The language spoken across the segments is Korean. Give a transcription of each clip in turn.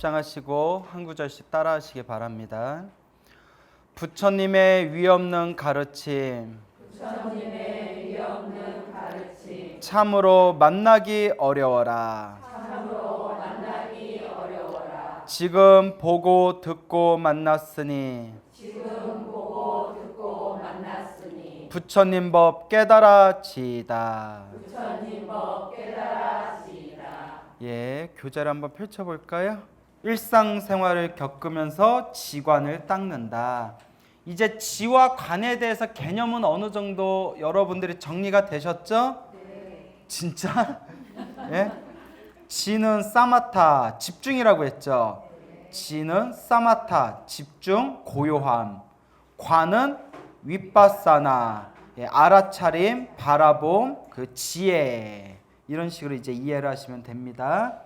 합장하시고 한 구절씩 따라하시기 바랍니다. 부처님의 위없는 가르침, 참으로 만나기 어려워라. 지금 보고 듣고 만났으니 부처님 법 깨달아지이다. 예, 교재를 한번 펼쳐볼까요? 일상생활을 겪으면서 지관을 닦는다. 이제 지와 관에 대해서 개념은 어느 정도 여러분들이 정리가 되셨죠? 네. 진짜? 예? 지는 사마타, 집중이라고 했죠? 지는 사마타, 집중, 고요함. 관은 윗바사나, 예, 알아차림, 바라봄, 그 지혜. 이런 식으로 이제 이해를 하시면 됩니다.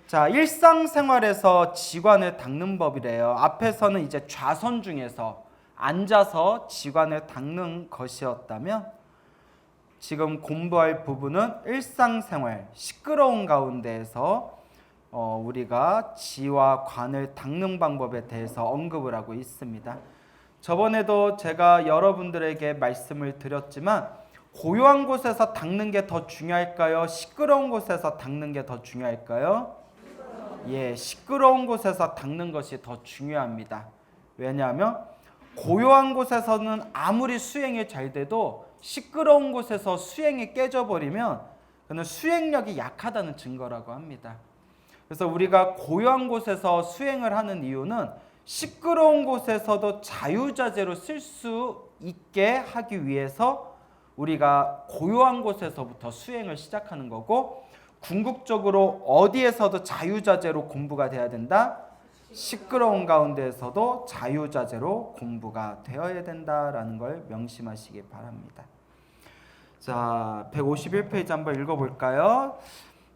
자, 일상생활에서 지관을 닦는 법이래요. 앞에서는 이제 좌선 중에서 앉아서 지관을 닦는 것이었다면 지금 공부할 부분은 일상생활, 시끄러운 가운데에서 우리가 지와 관을 닦는 방법에 대해서 언급을 하고 있습니다. 저번에도 제가 여러분들에게 말씀을 드렸지만 고요한 곳에서 닦는 게 더 중요할까요? 시끄러운 곳에서 닦는 게 더 중요할까요? 예, 시끄러운 곳에서 닦는 것이 더 중요합니다. 왜냐하면 고요한 곳에서는 아무리 수행이 잘 돼도 시끄러운 곳에서 수행이 깨져버리면 그는 수행력이 약하다는 증거라고 합니다. 그래서 우리가 고요한 곳에서 수행을 하는 이유는 시끄러운 곳에서도 자유자재로 쓸 수 있게 하기 위해서 우리가 고요한 곳에서부터 수행을 시작하는 거고, 궁극적으로 어디에서도 자유자재로 공부가 돼야 된다? 시끄러운 가운데에서도 자유자재로 공부가 되어야 된다라는 걸 명심하시기 바랍니다. 자, 151페이지 한번 읽어볼까요?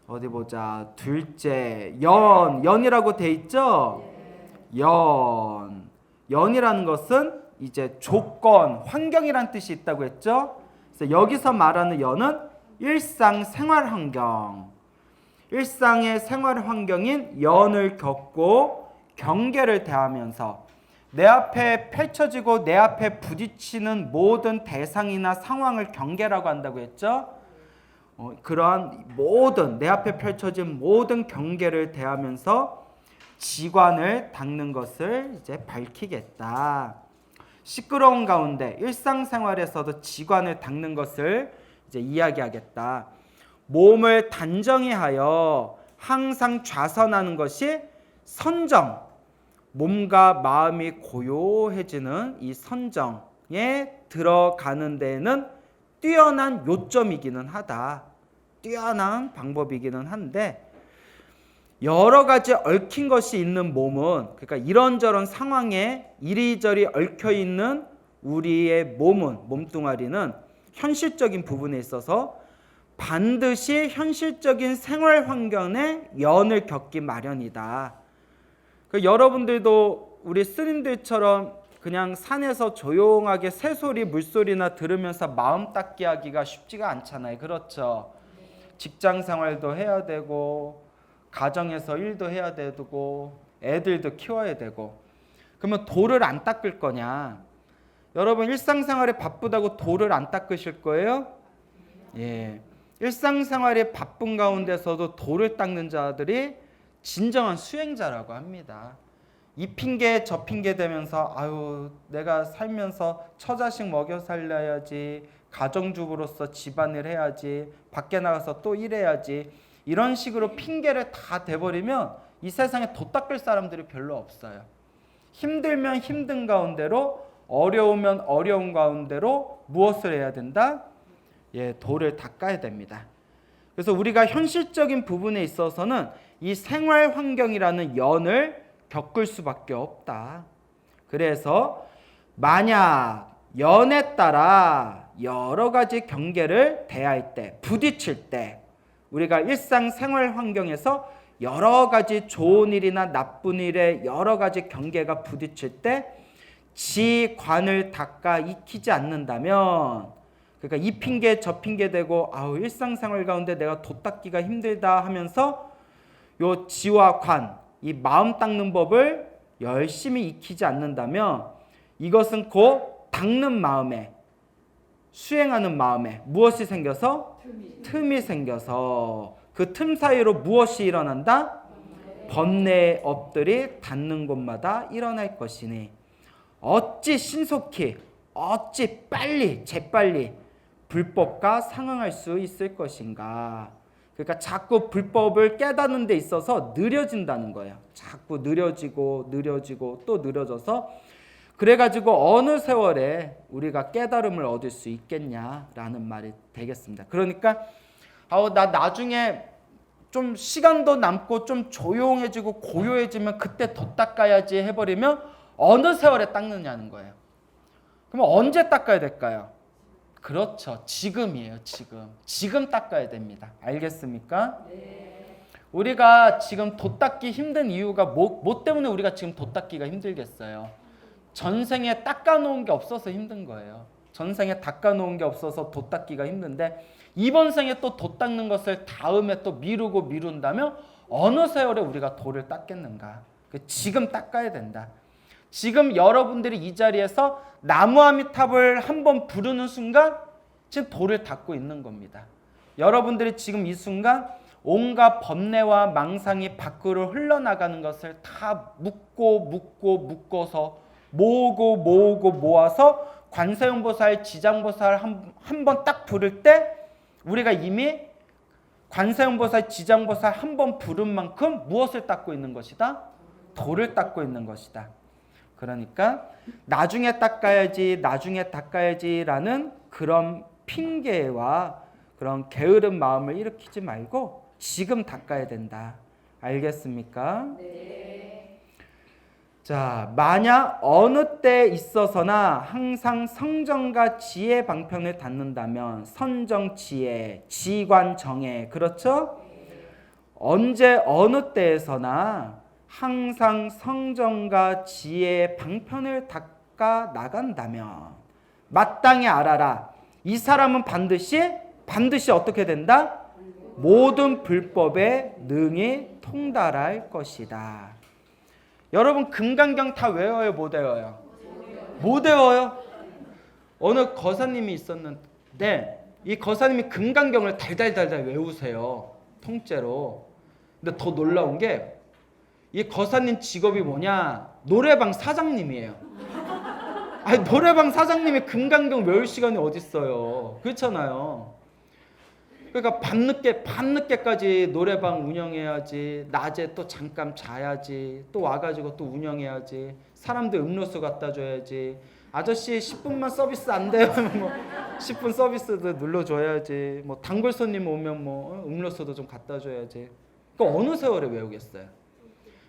어디 보자. 둘째, 연이라고 돼 있죠? 연이라는 것은 이제 조건, 환경이란 뜻이 있다고 했죠? 그래서 여기서 말하는 연은 일상 생활 환경, 일상의 생활 환경인 연을 겪고 경계를 대하면서 내 앞에 펼쳐지고 내 앞에 부딪히는 모든 대상이나 상황을 경계라고 한다고 했죠. 그러한 모든 내 앞에 펼쳐진 모든 경계를 대하면서 지관을 닦는 것을 이제 밝히겠다. 시끄러운 가운데 일상생활에서도 지관을 닦는 것을 이제 이야기하겠다. 몸을 단정히 하여 항상 좌선하는 것이 선정, 몸과 마음이 고요해지는 이 선정에 들어가는 데에는 뛰어난 요점이기는 하다. 뛰어난 방법이기는 한데, 여러 가지 얽힌 것이 있는 몸은, 그러니까 이런저런 상황에 이리저리 얽혀 있는 우리의 몸은, 몸뚱아리는 현실적인 부분에 있어서 반드시 현실적인 생활 환경에 연을 겪기 마련이다. 여러분들도 우리 스님들처럼 그냥 산에서 조용하게 새소리, 물소리나 들으면서 마음 닦기 하기가 쉽지가 않잖아요. 그렇죠? 직장 생활도 해야 되고 가정에서 일도 해야 되고 애들도 키워야 되고. 그러면 도를 안 닦을 거냐? 여러분 일상생활에 바쁘다고 도를 안 닦으실 거예요? 예. 일상생활에 바쁜 가운데서도 도를 닦는 자들이 진정한 수행자라고 합니다. 이 핑계 저 핑계 대면서 아유 내가 살면서 처자식 먹여 살려야지, 가정주부로서 집안일 해야지, 밖에 나가서 또 일해야지, 이런 식으로 핑계를 다 대버리면 이 세상에 도 닦을 사람들이 별로 없어요. 힘들면 힘든 가운데로, 어려우면 어려운 가운데로 무엇을 해야 된다? 예, 도를 닦아야 됩니다. 그래서 우리가 현실적인 부분에 있어서는 이 생활 환경이라는 연을 겪을 수밖에 없다. 그래서 만약 연에 따라 여러 가지 경계를 대할 때, 부딪힐 때, 우리가 일상 생활 환경에서 여러 가지 좋은 일이나 나쁜 일에 여러 가지 경계가 부딪힐 때 지관을 닦아 익히지 않는다면, 그러니까 이 핑계 저 핑계 대고 일상생활 가운데 내가 도 닦기가 힘들다 하면서 요 지와 관, 이 마음 닦는 법을 열심히 익히지 않는다면 이것은 곧 닦는 마음에, 수행하는 마음에 무엇이 생겨서? 틈이 생겨서 그 틈 사이로 무엇이 일어난다? 번뇌의 업들이 닿는 곳마다 일어날 것이니 어찌 신속히, 어찌 빨리, 재빨리 불법과 상응할 수 있을 것인가. 그러니까 자꾸 불법을 깨닫는 데 있어서 느려진다는 거예요. 자꾸 느려지고 또 느려져서 그래가지고 어느 세월에 우리가 깨달음을 얻을 수 있겠냐라는 말이 되겠습니다. 그러니까 나 나중에 좀 시간도 남고 좀 조용해지고 고요해지면 그때 돛 닦아야지 해버리면 어느 세월에 닦느냐는 거예요. 그럼 언제 닦아야 될까요? 그렇죠. 지금이에요. 지금 닦아야 됩니다. 알겠습니까? 네. 우리가 지금 돛 닦기 힘든 이유가 뭐 때문에 우리가 지금 돛 닦기가 힘들겠어요? 전생에 닦아놓은 게 없어서 힘든 거예요. 전생에 닦아놓은 게 없어서 돛 닦기가 힘든데 이번 생에 또 돛 닦는 것을 다음에 또 미룬다면 어느 세월에 우리가 돛을 닦겠는가? 지금 닦아야 된다. 지금 여러분들이 이 자리에서 나무아미탑을 한번 부르는 순간 지금 돛을 닦고 있는 겁니다. 여러분들이 지금 이 순간 온갖 번뇌와 망상이 밖으로 흘러나가는 것을 다 묶어서 모아서 관세음보살, 지장보살 한 번 딱 부를 때 우리가 이미 관세음보살, 지장보살 한 번 부른 만큼 무엇을 닦고 있는 것이다? 돛을 닦고 있는 것이다. 그러니까 나중에 닦아야지라는 그런 핑계와 그런 게으른 마음을 일으키지 말고 지금 닦아야 된다. 알겠습니까? 네. 자, 만약 어느 때 있어서나 항상 성정과 지혜 방편을 닫는다면 선정, 지혜, 지관, 정혜, 그렇죠? 언제 어느 때에서나 항상 성정과 지혜의 방편을 닦아 나간다면 마땅히 알아라. 이 사람은 반드시 어떻게 된다? 모든 불법에 능히 통달할 것이다. 여러분 금강경 다 외워요? 못 외워요? 못 외워요? 어느 거사님이 있었는데 이 거사님이 금강경을 달달달달 외우세요. 통째로. 근데 더 놀라운 게 이 거사님 직업이 뭐냐? 노래방 사장님이에요. 아니 노래방 사장님이 금강경 외울 시간이 어디 있어요? 그렇잖아요. 그러니까 밤늦게까지 노래방 운영해야지, 낮에 또 잠깐 자야지, 또 와가지고 또 운영해야지, 사람들 음료수 갖다 줘야지, 아저씨 10분만 서비스 안 돼요? 뭐 10분 서비스도 눌러줘야지, 뭐 단골 손님 오면 뭐 음료수도 좀 갖다 줘야지. 그 어느 세월에 외우겠어요?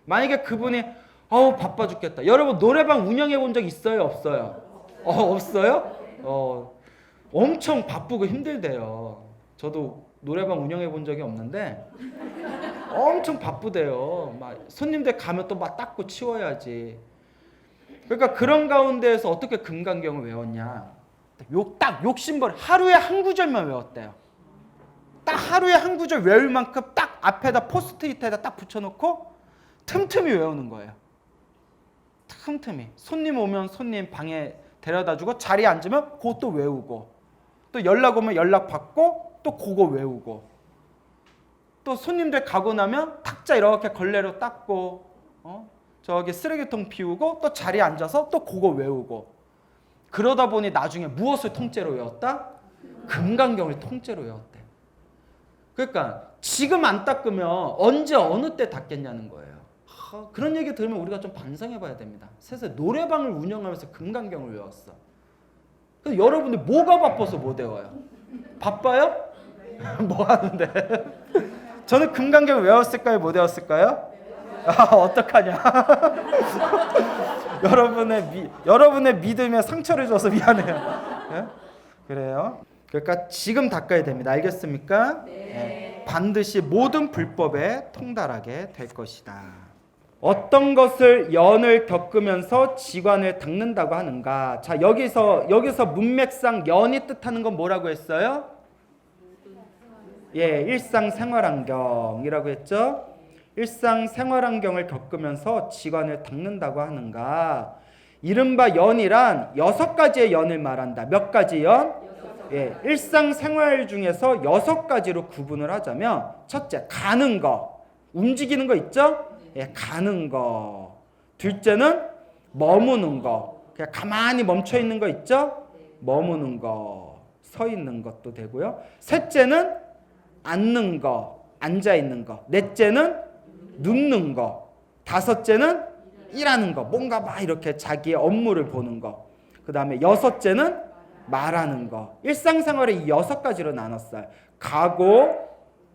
만약에 그분이 바빠 죽겠다. 여러분 노래방 운영해 본 적 있어요? 없어요? 없어요? 엄청 바쁘고 힘들대요. 저도 노래방 운영해 본 적이 없는데 엄청 바쁘대요. 막 손님들 가면 또 막 닦고 치워야지. 그러니까 그런 가운데에서 어떻게 금강경을 외웠냐? 딱 욕심벌 하루에 한 구절만 외웠대요. 딱 하루에 한 구절 외울 만큼 딱 앞에다 포스트잇에다 딱 붙여놓고 틈틈이 외우는 거예요. 틈틈이. 손님 오면 손님 방에 데려다주고 자리에 앉으면 그것도 외우고, 또 연락 오면 연락 받고 또 그거 외우고, 또 손님들 가고 나면 탁자 이렇게 걸레로 닦고, 저기 쓰레기통 비우고 또 자리에 앉아서 또 그거 외우고. 그러다 보니 나중에 무엇을 통째로 외웠다? 금강경을 통째로 외웠대. 그러니까 지금 안 닦으면 언제 어느 때 닦겠냐는 거예요. 그런 얘기 들으면 우리가 좀 반성해 봐야 됩니다. 세상에 노래방을 운영하면서 금강경을 외웠어. 근데 여러분들 뭐가 바빠서 못 외워요? 바빠요? 뭐 하는데? 저는 금강경을 외웠을까요? 못 외웠을까요? 어떡하냐? 여러분의 믿음에 상처를 줘서 미안해요. 네? 그래요. 그러니까 지금 닦아야 됩니다. 알겠습니까? 네. 반드시 모든 불법에 통달하게 될 것이다. 어떤 것을 연을 겪으면서 지관을 닦는다고 하는가? 자, 여기서 문맥상 연이 뜻하는 건 뭐라고 했어요? 일상생활환경이라고 했죠. 일상 생활 환경을 겪으면서 지관을 닦는다고 하는가? 이른바 연이란 6가지의 연을 말한다. 몇 가지 연? 예, 일상 생활 중에서 6가지로 구분을 하자면, 첫째, 가는 거, 움직이는 거 있죠? 예, 가는 거. 둘째는 머무는 거, 그냥 가만히 멈춰 있는 거 있죠? 머무는 거, 서 있는 것도 되고요. 셋째는 앉는 거, 앉아 있는 거. 넷째는 눕는 거. 다섯째는 일하는 거, 뭔가 막 이렇게 자기의 업무를 보는 거. 그 다음에 여섯째는 말하는 거. 일상생활에 이 6가지로 나눴어요. 가고,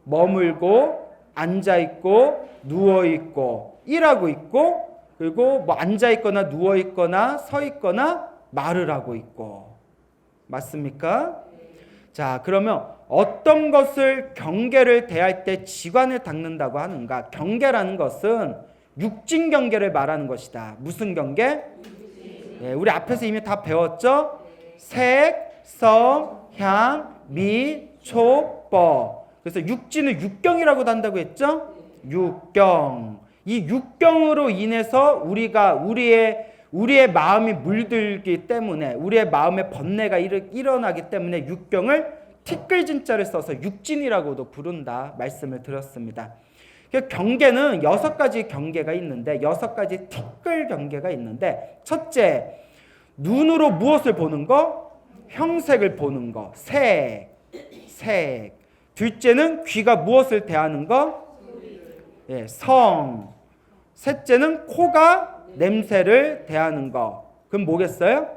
머물고, 앉아있고, 누워있고, 일하고 있고, 그리고 뭐 앉아있거나 누워있거나 서있거나 말을 하고 있고. 맞습니까? 자, 그러면 어떤 것을 경계를 대할 때 지관을 닦는다고 하는가? 경계라는 것은 육진 경계를 말하는 것이다. 무슨 경계? 예, 우리 앞에서 이미 다 배웠죠? 색, 성, 향, 미, 촉, 법. 그래서 육진을 육경이라고도 한다고 했죠? 육경. 이 육경으로 인해서 우리가 우리의 마음이 물들기 때문에, 우리의 마음에 번뇌가 일어나기 때문에 육경을 티끌진자를 써서 육진이라고도 부른다 말씀을 드렸습니다. 경계는 6가지 경계가 있는데, 6가지 티끌 경계가 있는데, 첫째, 눈으로 무엇을 보는 거? 형색을 보는 거, 색. 둘째는 귀가 무엇을 대하는 거? 예, 성. 셋째는 코가 냄새를 대하는 거. 그럼 뭐겠어요?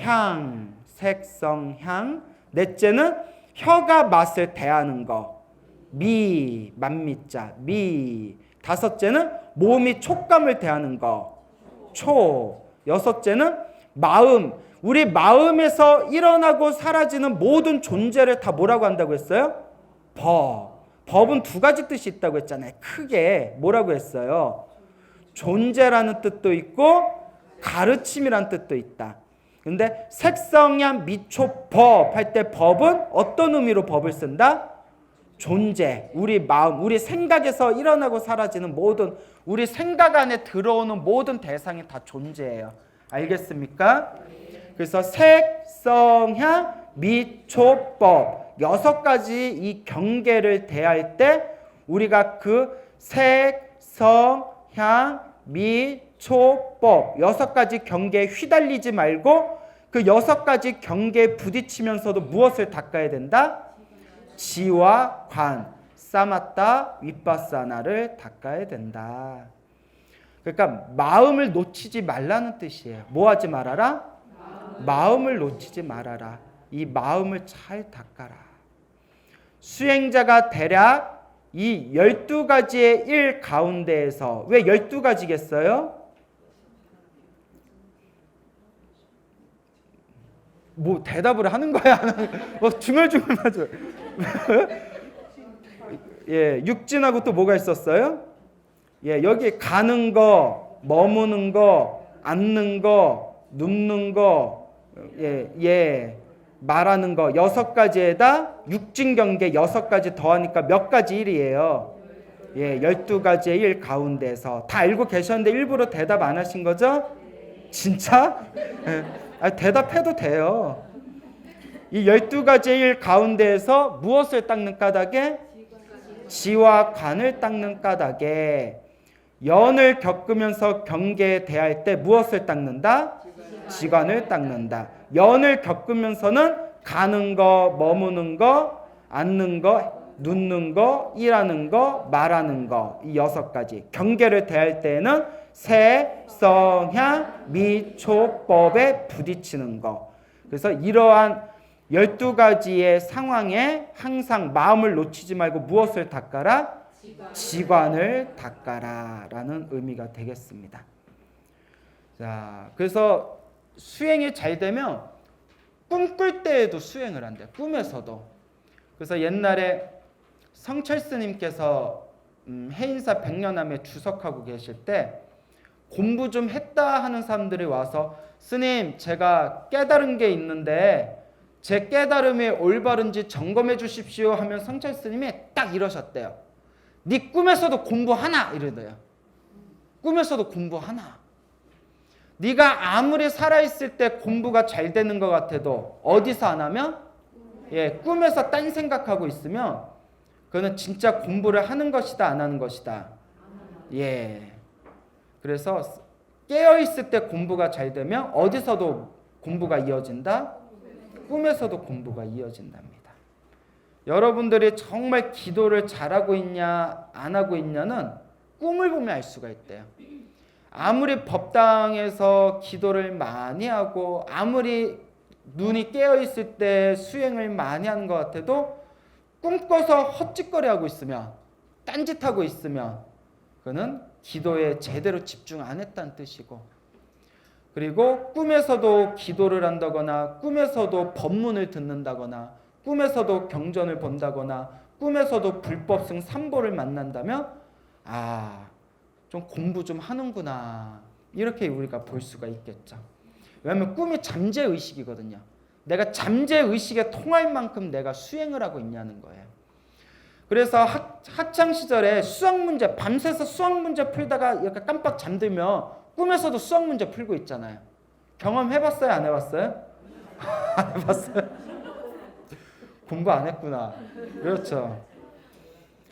향, 색성, 향. 넷째는 혀가 맛을 대하는 거. 미, 만미자, 미. 다섯째는 몸이 촉감을 대하는 거. 초. 여섯째는 마음. 우리 마음에서 일어나고 사라지는 모든 존재를 다 뭐라고 한다고 했어요? 법. 법은 2가지 뜻이 있다고 했잖아요. 크게 뭐라고 했어요? 존재라는 뜻도 있고 가르침이라는 뜻도 있다. 근데 색성향 미초법 할 때 법은 어떤 의미로 법을 쓴다? 존재, 우리 마음, 우리 생각에서 일어나고 사라지는 모든, 우리 생각 안에 들어오는 모든 대상이 다 존재예요. 알겠습니까? 그래서 색성향 미초법 6가지 이 경계를 대할 때 우리가 그 색성향 미초법 6가지 경계에 휘달리지 말고 그 6가지 경계에 부딪히면서도 무엇을 닦아야 된다? 지와 관, 사마타, 윗바사나를 닦아야 된다. 그러니까 마음을 놓치지 말라는 뜻이에요. 뭐 하지 말아라? 마음을 놓치지 말아라. 이 마음을 잘 닦아라. 수행자가 대략 이 12가지의 일 가운데에서, 왜 12가지겠어요? 뭐 대답을 하는 거야? 중얼중얼 맞아. 예, 육진하고 또 뭐가 있었어요? 예, 여기 가는 거, 머무는 거, 앉는 거, 눕는 거, 말하는 거 6가지에다 육진경계 6가지 더하니까 몇 가지 일이에요? 예, 12가지의 일 가운데서 다 알고 계셨는데 일부러 대답 안 하신 거죠? 진짜? 예. 대답해도 돼요. 이 12가지의 일 가운데에서 무엇을 닦는 까닭에? 지와 관을 닦는 까닭에 연을 겪으면서 경계에 대할 때 무엇을 닦는다? 지관을 닦는다. 연을 겪으면서는 가는 거, 머무는 거, 앉는 거, 눕는 거, 일하는 거, 말하는 거, 이 6가지. 경계를 대할 때에는 세, 성, 향, 미, 초, 법에 부딪히는 거. 그래서 이러한 12가지의 상황에 항상 마음을 놓치지 말고 무엇을 닦아라? 지관을 닦아라 라는 의미가 되겠습니다. 자, 그래서 수행이 잘 되면 꿈꿀 때에도 수행을 한대요. 꿈에서도. 그래서 옛날에 성철스님께서 해인사 백년암에 주석하고 계실 때 공부 좀 했다 하는 사람들이 와서 스님, 제가 깨달은 게 있는데 제 깨달음이 올바른지 점검해 주십시오 하면 성철스님이 딱 이러셨대요. 네 꿈에서도 공부하나 이러대요. 꿈에서도 공부하나. 네가 아무리 살아있을 때 공부가 잘 되는 것 같아도 어디서 안 하면? 꿈에서 딴 생각하고 있으면 그거는 진짜 공부를 하는 것이다, 안 하는 것이다. 그래서 깨어있을 때 공부가 잘 되면 어디서도 공부가 이어진다? 꿈에서도 공부가 이어진답니다. 여러분들이 정말 기도를 잘하고 있냐 안 하고 있냐는 꿈을 보면 알 수가 있대요. 아무리 법당에서 기도를 많이 하고 아무리 눈이 깨어있을 때 수행을 많이 하는 것 같아도 꿈꿔서 헛짓거리하고 있으면 딴짓하고 있으면 그거는 기도에 제대로 집중 안 했다는 뜻이고, 그리고 꿈에서도 기도를 한다거나 꿈에서도 법문을 듣는다거나 꿈에서도 경전을 본다거나 꿈에서도 불법승 삼보를 만난다면 좀 공부 좀 하는구나 이렇게 우리가 볼 수가 있겠죠. 왜냐하면 꿈이 잠재의식이거든요. 내가 잠재의식에 통할 만큼 내가 수행을 하고 있냐는 거예요. 그래서 학창시절에 수학문제 밤새서 수학문제 풀다가 이렇게 깜빡 잠들면 꿈에서도 수학문제 풀고 있잖아요. 경험해봤어요? 안 해봤어요? 안 해봤어요? 공부 안 했구나. 그렇죠.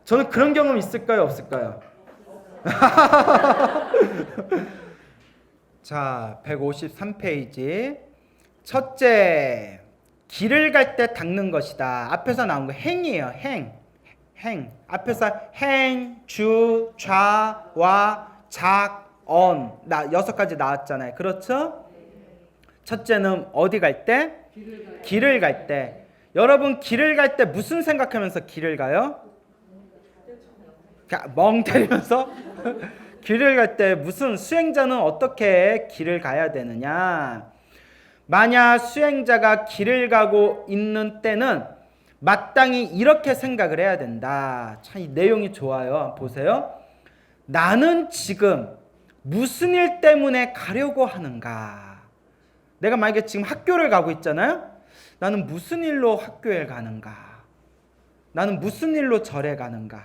저는 그런 경험 있을까요? 없을까요? 자, 153페이지. 첫째, 길을 갈 때 닦는 것이다. 앞에서 나온 거 행이에요. 행. 앞에서 행, 주, 좌, 와, 작, 언. 6가지 나왔잖아요. 그렇죠? 첫째는 어디 갈 때? 길을 갈 때. 여러분 길을 갈 때 무슨 생각하면서 길을 가요? 멍 때리면서? 길을 갈 때 무슨 수행자는 어떻게 길을 가야 되느냐? 만약 수행자가 길을 가고 있는 때는 마땅히 이렇게 생각을 해야 된다. 참 이 내용이 좋아요. 보세요. 나는 지금 무슨 일 때문에 가려고 하는가? 내가 만약에 지금 학교를 가고 있잖아요. 나는 무슨 일로 학교에 가는가? 나는 무슨 일로 절에 가는가?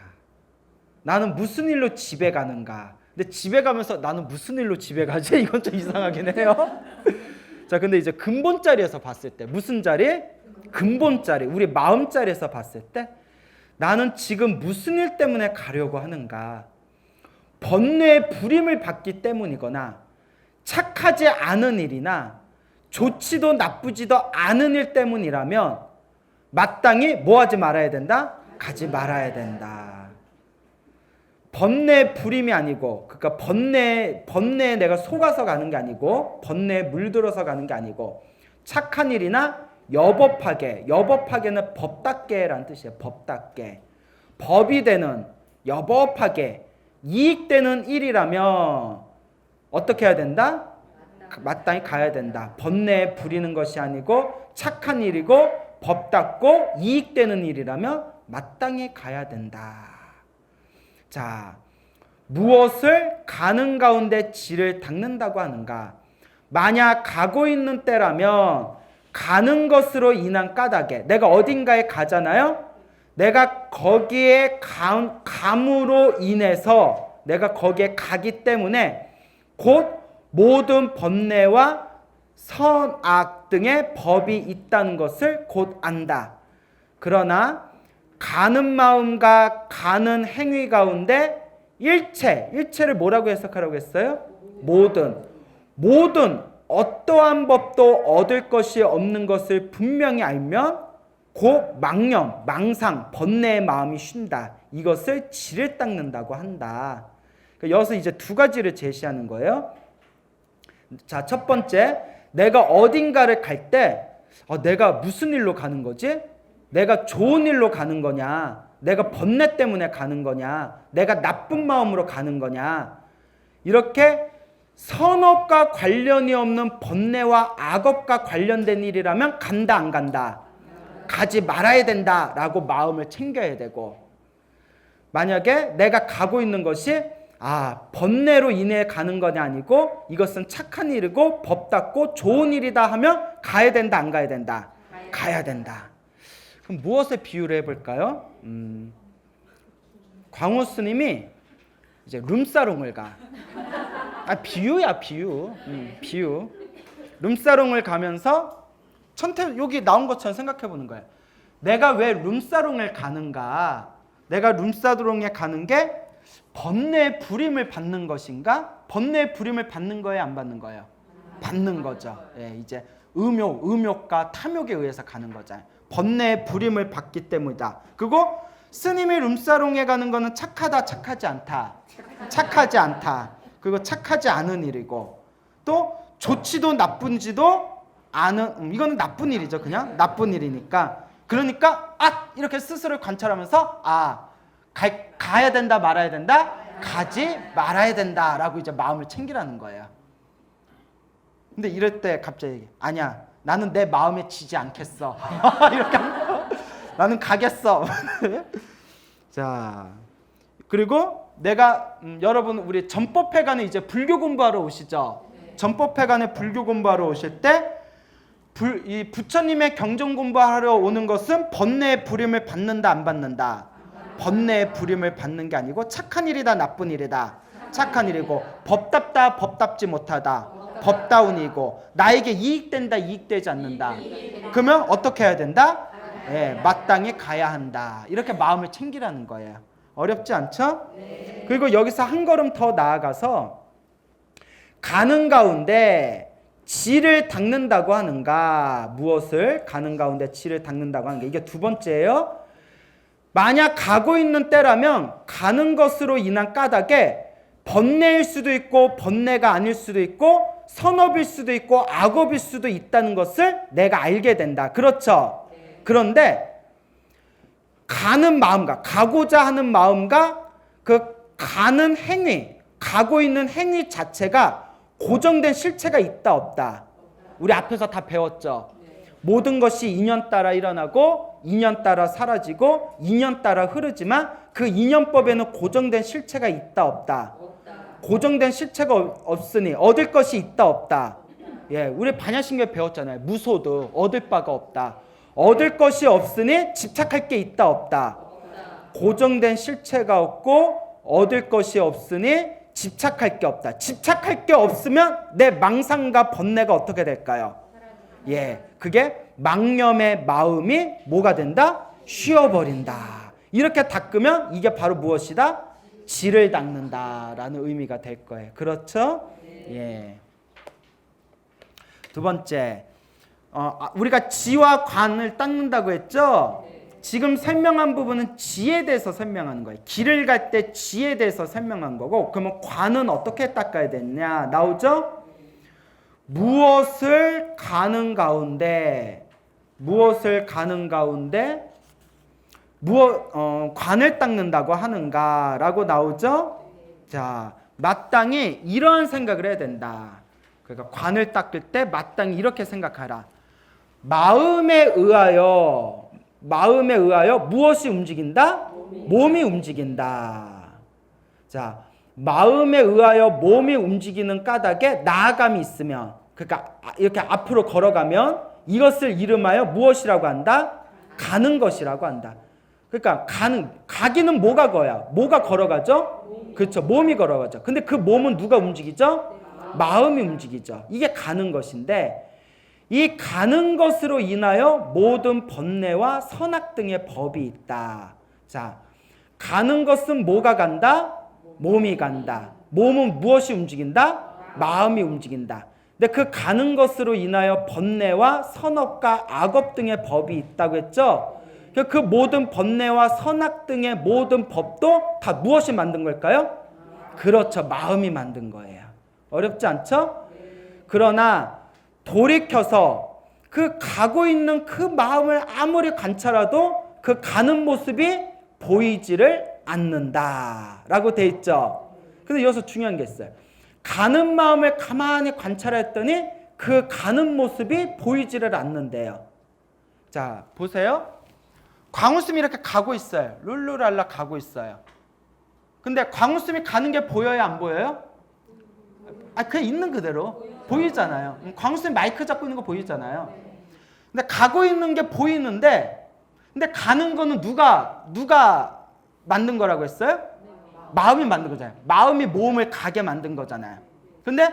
나는 무슨 일로 집에 가는가? 근데 집에 가면서 나는 무슨 일로 집에 가지? 이건 좀 이상하긴 해요. 자, 근데 이제 근본 자리에서 봤을 때 무슨 자리? 근본 자리, 우리 마음 자리에서 봤을 때 나는 지금 무슨 일 때문에 가려고 하는가? 번뇌의 불임을 받기 때문이거나 착하지 않은 일이나 좋지도 나쁘지도 않은 일 때문이라면 마땅히 뭐 하지 말아야 된다? 가지 말아야 된다. 번뇌 불임이 아니고, 그러니까 번뇌에 내가 속아서 가는 게 아니고, 번뇌에 물들어서 가는 게 아니고, 착한 일이나 여법하게는 법답게라는 뜻이에요. 법답게. 법이 되는, 여법하게, 이익되는 일이라면 어떻게 해야 된다? 마땅히 가야 된다. 번뇌에 부리는 것이 아니고 착한 일이고 법답고 이익되는 일이라면 마땅히 가야 된다. 자, 무엇을 가는 가운데 지를 닦는다고 하는가? 만약 가고 있는 때라면 가는 것으로 인한 까닭에, 내가 어딘가에 가잖아요. 내가 거기에 감으로 인해서 내가 거기에 가기 때문에 곧 모든 번뇌와 선악 등의 법이 있다는 것을 곧 안다. 그러나 가는 마음과 가는 행위 가운데 일체를 뭐라고 해석하라고 했어요? 모든 어떠한 법도 얻을 것이 없는 것을 분명히 알면 곧 망념, 망상, 번뇌의 마음이 쉰다. 이것을 지를 닦는다고 한다. 여기서 이제 2가지를 제시하는 거예요. 자, 첫 번째, 내가 어딘가를 갈 때 내가 무슨 일로 가는 거지? 내가 좋은 일로 가는 거냐? 내가 번뇌 때문에 가는 거냐? 내가 나쁜 마음으로 가는 거냐? 이렇게 선업과 관련이 없는 번뇌와 악업과 관련된 일이라면 간다 안 간다? 가지 말아야 된다라고 마음을 챙겨야 되고, 만약에 내가 가고 있는 것이 번뇌로 인해 가는 것이 아니고 이것은 착한 일이고 법답고 좋은 일이다 하면 가야 된다 안 가야 된다? 가야 된다. 그럼 무엇에 비유를 해볼까요? 광우 스님이 이제 룸사롱을 가. 비유야 비유. 비유. 룸사롱을 가면서 여기 나온 것처럼 생각해 보는 거예요. 내가 왜 룸사롱을 가는가? 내가 룸사롱에 가는 게 번뇌의 부림을 받는 것인가? 번뇌의 부림을 받는 거예요, 안 받는 거예요? 받는 거죠. 예, 이제 음욕과 탐욕에 의해서 가는 거잖아요. 번뇌의 부림을 받기 때문이다. 그리고 스님이 룸사롱에 가는 거는 착하다, 착하지 않다. 착하지 않다. 그리고 착하지 않은 일이고, 또 좋지도 나쁜지도 않은, 이거는 나쁜 일이죠. 그냥 나쁜 일이니까. 그러니까 이렇게 스스로 관찰하면서 가야 된다, 말아야 된다, 가지 말아야 된다라고 이제 마음을 챙기라는 거예요. 근데 이럴 때 갑자기 아니야, 나는 내 마음에 지지 않겠어. 이렇게 나는 가겠어. 자, 그리고 내가 여러분 우리 전법회관에 이제 불교 공부하러 오시죠. 전법회관에 불교 공부하러 오실 때 이 부처님의 경전 공부하러 오는 것은 번뇌의 부림을 받는다, 안 받는다? 번뇌의 부림을 받는 게 아니고 착한 일이다, 나쁜 일이다? 착한 일이고, 법답다, 법답지 못하다, 법다운이고, 나에게 이익된다, 이익되지 않는다. 그러면 어떻게 해야 된다? 예, 마땅히 가야 한다. 이렇게 마음을 챙기라는 거예요. 어렵지 않죠? 그리고 여기서 한 걸음 더 나아가서 가는 가운데 지를 닦는다고 하는가? 무엇을 가는 가운데 지를 닦는다고 하는가? 이게 두 번째예요. 만약 가고 있는 때라면 가는 것으로 인한 까닭에 번뇌일 수도 있고 번뇌가 아닐 수도 있고 선업일 수도 있고 악업일 수도 있다는 것을 내가 알게 된다. 그렇죠? 그런데 가는 마음과 가고자 하는 마음과 그 가는 행위, 가고 있는 행위 자체가 고정된 실체가 있다, 없다? 우리 앞에서 다 배웠죠. 모든 것이 인연 따라 일어나고 인연 따라 사라지고 인연 따라 흐르지만 그 인연법에는 고정된 실체가 있다, 없다? 고정된 실체가 없으니 얻을 것이 있다, 없다? 예, 우리 반야신교에 배웠잖아요. 무소득, 얻을 바가 없다. 얻을 것이 없으니 집착할 게 있다, 없다? 고정된 실체가 없고 얻을 것이 없으니 집착할 게 없다. 집착할 게 없으면 내 망상과 번뇌가 어떻게 될까요? 예, 그게 망념의 마음이 뭐가 된다? 쉬어버린다. 이렇게 닦으면 이게 바로 무엇이다? 지를 닦는다라는 의미가 될 거예요. 그렇죠? 예. 두 번째, 우리가 지와 관을 닦는다고 했죠? 지금 설명한 부분은 지에 대해서 설명하는 거예요. 길을 갈 때 지에 대해서 설명한 거고, 그러면 관은 어떻게 닦아야 되냐? 나오죠? 무엇을 가는 가운데 관을 닦는다고 하는가라고 나오죠? 자, 마땅히 이러한 생각을 해야 된다. 그러니까 관을 닦을 때 마땅히 이렇게 생각하라. 마음에 의하여 무엇이 움직인다? 몸이 움직인다. 자, 마음에 의하여 몸이 움직이는 까닭에 나아감이 있으면, 그러니까 이렇게 앞으로 걸어가면 이것을 이름하여 무엇이라고 한다? 가는 것이라고 한다. 그러니까 가기는 뭐가 거야? 뭐가 걸어가죠? 그렇죠. 몸이 걸어가죠. 근데 그 몸은 누가 움직이죠? 마음이 움직이죠. 이게 가는 것인데, 이 가는 것으로 인하여 모든 번뇌와 선악 등의 법이 있다. 자, 가는 것은 뭐가 간다? 몸이 간다. 몸은 무엇이 움직인다? 마음이 움직인다. 근데 그 가는 것으로 인하여 번뇌와 선악과 악업 등의 법이 있다고 했죠? 그 모든 번뇌와 선악 등의 모든 법도 다 무엇이 만든 걸까요? 그렇죠. 마음이 만든 거예요. 어렵지 않죠? 그러나 돌이켜서 그 가고 있는 그 마음을 아무리 관찰해도 그 가는 모습이 보이지를 않는다라고 돼 있죠. 근데 여기서 중요한 게 있어요. 가는 마음을 가만히 관찰했더니 그 가는 모습이 보이지를 않는데요. 자, 보세요. 광우스님이 이렇게 가고 있어요. 룰루랄라 가고 있어요. 근데 광우스님이 가는 게 보여요, 안 보여요? 그냥 있는 그대로 보이잖아요. 광우스님 마이크 잡고 있는 거 보이잖아요. 근데 가고 있는 게 보이는데, 근데 가는 거는 누가 만든 거라고 했어요? 마음이 만든 거잖아요. 마음이 몸을 가게 만든 거잖아요. 근데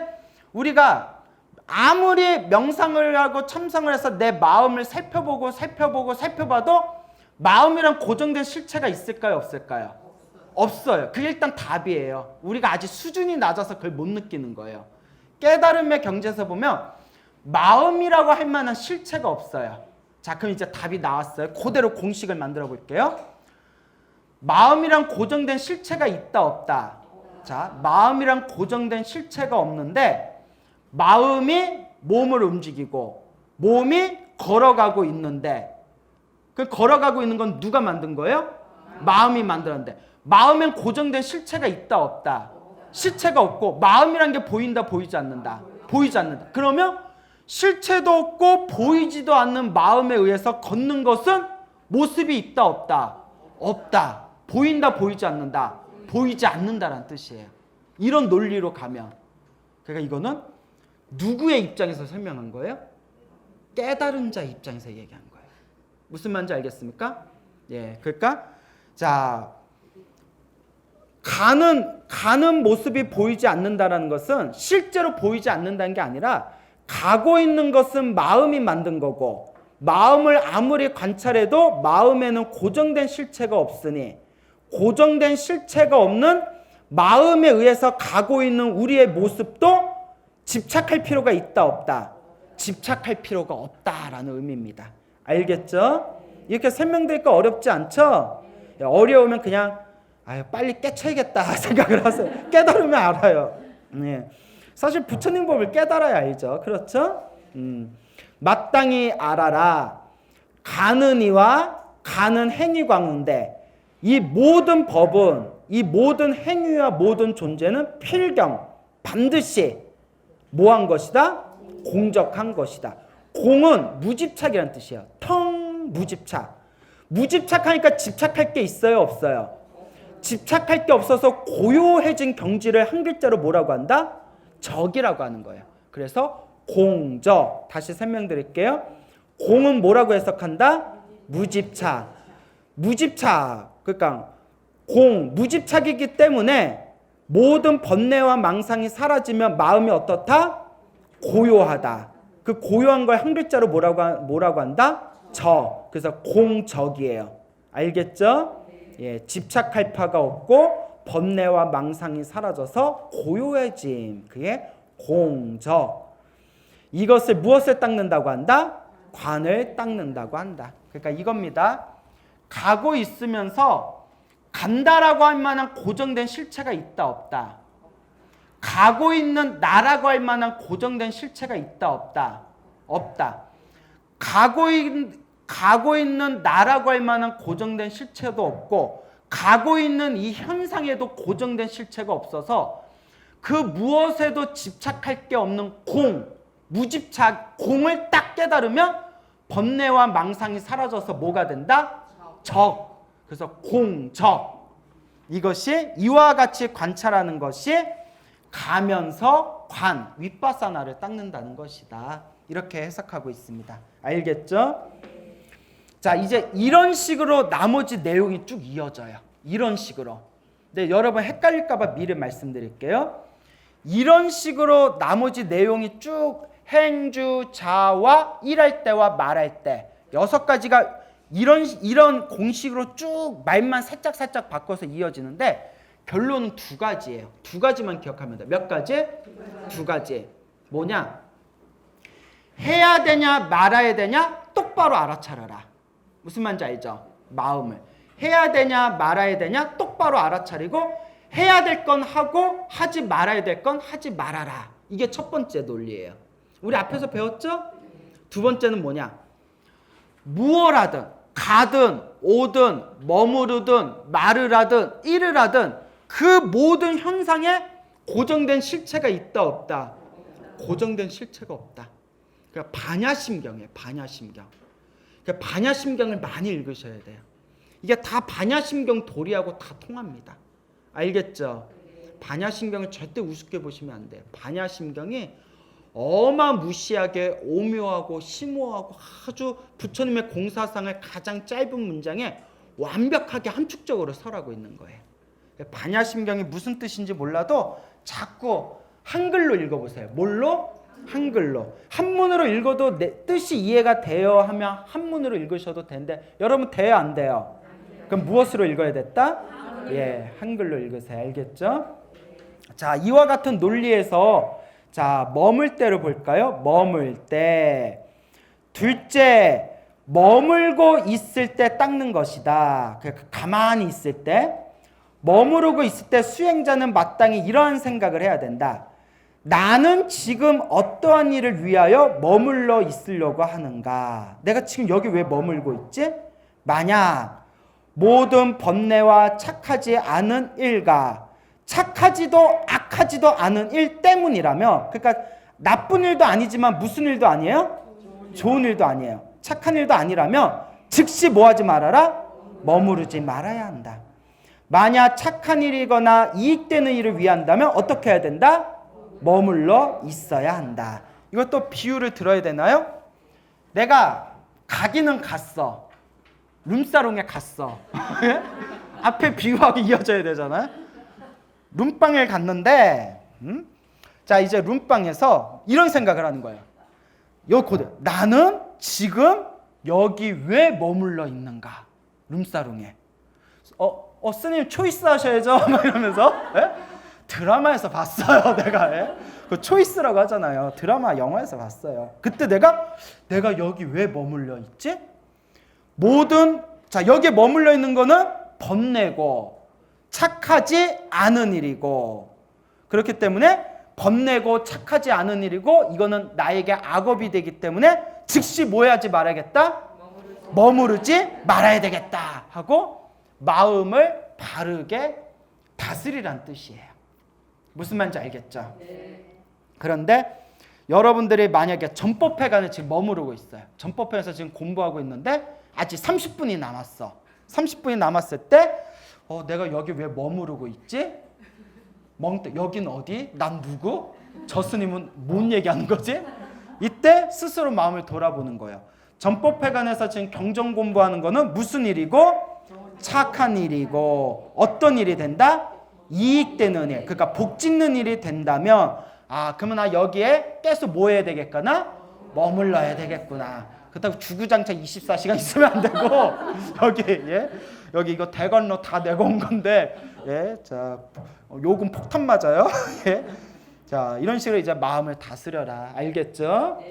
우리가 아무리 명상을 하고 참선을 해서 내 마음을 살펴봐도 마음이란 고정된 실체가 있을까요? 없을까요? 없어요. 그게 일단 답이에요. 우리가 아직 수준이 낮아서 그걸 못 느끼는 거예요. 깨달음의 경지에서 보면 마음이라고 할 만한 실체가 없어요. 자, 그럼 이제 답이 나왔어요. 그대로 공식을 만들어 볼게요. 마음이란 고정된 실체가 있다 없다. 자, 마음이란 고정된 실체가 없는데 마음이 몸을 움직이고 몸이 걸어가고 있는데 그 걸어가고 있는 건 누가 만든 거예요? 마음이 만들었는데 마음엔 고정된 실체가 있다 없다. 실체가 없고 마음이란 게 보인다 보이지 않는다. 보이지 않는다. 그러면 실체도 없고 보이지도 않는 마음에 의해서 걷는 것은 모습이 있다 없다. 없다. 보인다 보이지 않는다. 보이지 않는다라는 뜻이에요. 이런 논리로 가면 그러니까 이거는 누구의 입장에서 설명한 거예요? 깨달은 자 입장에서 얘기한 거예요. 무슨 말인지 알겠습니까? 예, 그러니까 자 가는 모습이 보이지 않는다라는 것은 실제로 보이지 않는다는 게 아니라 가고 있는 것은 마음이 만든 거고 마음을 아무리 관찰해도 마음에는 고정된 실체가 없으니 고정된 실체가 없는 마음에 의해서 가고 있는 우리의 모습도 집착할 필요가 있다 없다. 집착할 필요가 없다라는 의미입니다. 알겠죠? 이렇게 설명드리니까 어렵지 않죠? 어려우면 그냥 빨리 깨쳐야겠다 생각을 하세요. 깨달으면 알아요. 네. 사실 부처님 법을 깨달아야 알죠. 그렇죠? 마땅히 알아라. 가는 이와 가는 행위 광운데 이 모든 법은 이 모든 행위와 모든 존재는 필경 반드시 뭐한 것이다? 공적한 것이다. 공은 무집착이라는 뜻이에요. 텅 무집착. 무집착하니까 집착할 게 있어요? 없어요? 집착할 게 없어서 고요해진 경지를 한 글자로 뭐라고 한다? 적이라고 하는 거예요. 그래서 공적. 다시 설명드릴게요. 공은 뭐라고 해석한다? 무집착. 무집착. 그러니까 무집착이기 때문에 모든 번뇌와 망상이 사라지면 마음이 어떻다? 고요하다. 그 고요한 걸 한 글자로 뭐라고 한다? 적. 그래서 공적이에요. 알겠죠? 예, 집착할 바가 없고 번뇌와 망상이 사라져서 고요해짐. 그게 공적. 이것을 무엇을 닦는다고 한다? 관을 닦는다고 한다. 그러니까 이겁니다. 가고 있으면서 간다라고 할 만한 고정된 실체가 있다 없다. 가고 있는 나라고 할 만한 고정된 실체가 있다 없다. 없다. 가고 있는 나라고 할 만한 고정된 실체도 없고 가고 있는 이 현상에도 고정된 실체가 없어서 그 무엇에도 집착할 게 없는 무집착 공을 딱 깨달으면 번뇌와 망상이 사라져서 뭐가 된다? 적. 그래서 공적. 이것이 이와 같이 관찰하는 것이 가면서 윗바사나를 닦는다는 것이다. 이렇게 해석하고 있습니다. 알겠죠? 자, 이제 이런 식으로 나머지 내용이 쭉 이어져요. 이런 식으로. 근데 여러분 헷갈릴까 봐 미리 말씀드릴게요. 이런 식으로 나머지 내용이 쭉 행주, 자와 일할 때와 말할 때 6가지가 이런 공식으로 쭉 말만 살짝 바꿔서 이어지는데 결론은 2가지예요. 2가지만 기억하면 돼. 몇 가지? 2가지. 뭐냐? 해야 되냐 말아야 되냐 똑바로 알아차려라. 무슨 말인지 알죠? 마음을. 해야 되냐 말아야 되냐 똑바로 알아차리고 해야 될 건 하고 하지 말아야 될 건 하지 말아라. 이게 첫 번째 논리예요. 우리 앞에서 배웠죠? 2번째는 뭐냐? 무엇 하든 가든 오든 머무르든 말을 하든 일을 하든 그 모든 현상에 고정된 실체가 있다 없다? 고정된 실체가 없다. 그러니까 반야심경이에요. 반야심경. 그러니까 반야심경을 많이 읽으셔야 돼요. 이게 다 반야심경 도리하고 다 통합니다. 알겠죠? 반야심경을 절대 우습게 보시면 안 돼요. 반야심경이 어마무시하게 오묘하고 심오하고 아주 부처님의 공사상을 가장 짧은 문장에 완벽하게 함축적으로 설하고 있는 거예요. 반야심경이 무슨 뜻인지 몰라도 자꾸 한글로 읽어보세요. 뭘로? 한글로. 한문으로 읽어도 내 뜻이 이해가 돼요 하면 한문으로 읽으셔도 되는데 여러분 돼요 안 돼요? 그럼 무엇으로 읽어야 됐다? 예, 한글로 읽으세요. 알겠죠? 자, 이와 같은 논리에서 자, 머물 때를 볼까요? 머물 때. 둘째, 머물고 있을 때 닦는 것이다. 가만히 있을 때. 머무르고 있을 때 수행자는 마땅히 이러한 생각을 해야 된다. 나는 지금 어떠한 일을 위하여 머물러 있으려고 하는가? 내가 지금 여기 왜 머물고 있지? 만약 모든 번뇌와 착하지 않은 일과 착하지도 악하지도 않은 일 때문이라며, 그러니까 나쁜 일도 아니지만 무슨 일도 아니에요? 좋은 일도 아니에요. 착한 일도 아니라면 즉시 뭐하지 말아라? 머무르지 말아야 한다. 만약 착한 일이거나 이익되는 일을 위한다면 어떻게 해야 된다? 머물러 있어야 한다. 이것도 비유를 들어야 되나요? 내가 가기는 갔어. 룸사롱에 갔어. 앞에 비유하고 이어져야 되잖아요. 룸방에 갔는데 자, 이제 룸방에서 이런 생각을 하는 거예요. 여기 코드. 나는 지금 여기 왜 머물러 있는가? 룸사롱에. 스님 초이스 하셔야죠. 막 이러면서. 예? 드라마에서 봤어요. 내가. 예? 그 초이스라고 하잖아요. 드라마 영화에서 봤어요. 그때 내가 여기 왜 머물러 있지? 자, 여기에 머물러 있는 거는 번뇌고 착하지 않은 일이고, 그렇기 때문에 번뇌고 착하지 않은 일이고 이거는 나에게 악업이 되기 때문에 즉시 뭐 해야지 말아야겠다? 머무르지 말아야 되겠다 하고 마음을 바르게 다스리란 뜻이에요. 무슨 말인지 알겠죠? 그런데 여러분들이 만약에 전법회관에 지금 머무르고 있어요. 전법회관에서 지금 공부하고 있는데 아직 30분이 남았어. 30분이 남았을 때 내가 여기 왜 머무르고 있지? 여긴 어디? 난 누구? 저 스님은 뭔 얘기하는 거지? 이때 스스로 마음을 돌아보는 거예요. 전법회관에서 지금 경전 공부하는 거는 무슨 일이고? 착한 일이고 어떤 일이 된다? 이익되는 일. 그러니까 복 짓는 일이 된다면 그러면 나 여기에 계속 뭐 해야 되겠구나? 머물러야 되겠구나. 그렇다고 주구장창 24시간 있으면 안 되고 여기 이거 대관료 다 내고 온 건데 자, 요금 폭탄 맞아요. 자, 이런 식으로 이제 마음을 다스려라. 알겠죠?